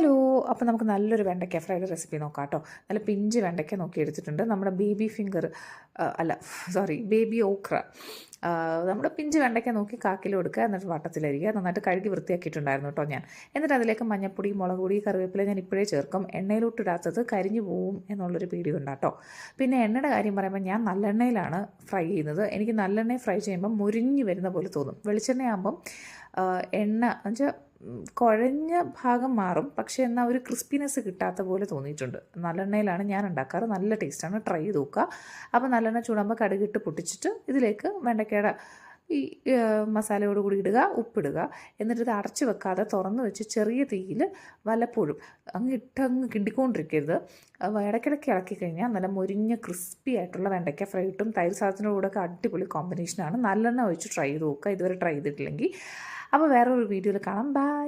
Hello, അപ്പോൾ നമുക്ക് നല്ലൊരു വെണ്ടയ്ക്ക ഫ്രൈഡ് റെസിപ്പി നോക്കാം കേട്ടോ. നല്ല പിഞ്ച് വെണ്ടയ്ക്ക നോക്കി എടുത്തിട്ടുണ്ട്. നമ്മുടെ ബേബി ഫിംഗർ ബേബി ഓക്ര. നമ്മുടെ പിഞ്ച് വെണ്ടയ്ക്ക നോക്കി കാക്കിലോ എടുക്കുക, എന്നിട്ട് വട്ടത്തിലരിക്കുക. നന്നായിട്ട് കഴുകി വൃത്തിയാക്കിയിട്ടുണ്ടായിരുന്നു കേട്ടോ ഞാൻ. എന്നിട്ട് അതിലേക്ക് മഞ്ഞപ്പൊടി, മുളക് പൊടി, കറിവേപ്പില ഞാൻ ഇപ്പോഴേ ചേർക്കും. എണ്ണയിലോട്ട് ഇടാത്തത് കരിഞ്ഞു പോവും എന്നുള്ളൊരു പേടി ഉണ്ടാട്ടോ. പിന്നെ എണ്ണയുടെ കാര്യം പറയുമ്പോൾ ഞാൻ നല്ലെണ്ണയിലാണ് ഫ്രൈ ചെയ്യുന്നത്. എനിക്ക് നല്ലെണ്ണയിൽ ഫ്രൈ ചെയ്യുമ്പോൾ മുരിഞ്ഞ് വരുന്ന പോലെ തോന്നും. വെളിച്ചെണ്ണയാകുമ്പം എണ്ണ എന്നുവെച്ചാൽ കുഴഞ്ഞ ഭാഗം മാറും, പക്ഷേ എന്നാൽ ഒരു ക്രിസ്പിനെസ് കിട്ടാത്ത പോലെ തോന്നിയിട്ടുണ്ട്. നല്ലെണ്ണയിലാണ് ഞാൻ ഉണ്ടാക്കാറ്. നല്ല ടേസ്റ്റാണ്, ട്രൈ ചെയ്ത് നോക്കുക. അപ്പോൾ നല്ലെണ്ണ ചൂടാകുമ്പോൾ കടുകിട്ട് പൊട്ടിച്ചിട്ട് ഇതിലേക്ക് വെണ്ടയ്ക്കയുടെ ഈ മസാലയോട് കൂടി ഇടുക, ഉപ്പിടുക. എന്നിട്ട് ഇത് അടച്ചു വെക്കാതെ തുറന്ന് വെച്ച് ചെറിയ തീയിൽ വല്ലപ്പോഴും അങ്ങ് കിണ്ടിക്കൊണ്ടിരിക്കരുത്. ഇടയ്ക്കിടയ്ക്ക് ഇളക്കി കഴിഞ്ഞാൽ നല്ല മുരിഞ്ഞ ക്രിസ്പി ആയിട്ടുള്ള വെണ്ടയ്ക്ക ഫ്രൈ കിട്ടും. തൈര് സാധനത്തിൻ്റെ കൂടെയൊക്കെ അടിപൊളി കോമ്പിനേഷനാണ്. നല്ലെണ്ണ ഒഴിച്ച് ട്രൈ ചെയ്ത് നോക്കുക ഇതുവരെ ട്രൈ ചെയ്തിട്ടില്ലെങ്കിൽ. അപ്പോൾ വേറൊരു വീഡിയോയിൽ കാണാം. ബൈ.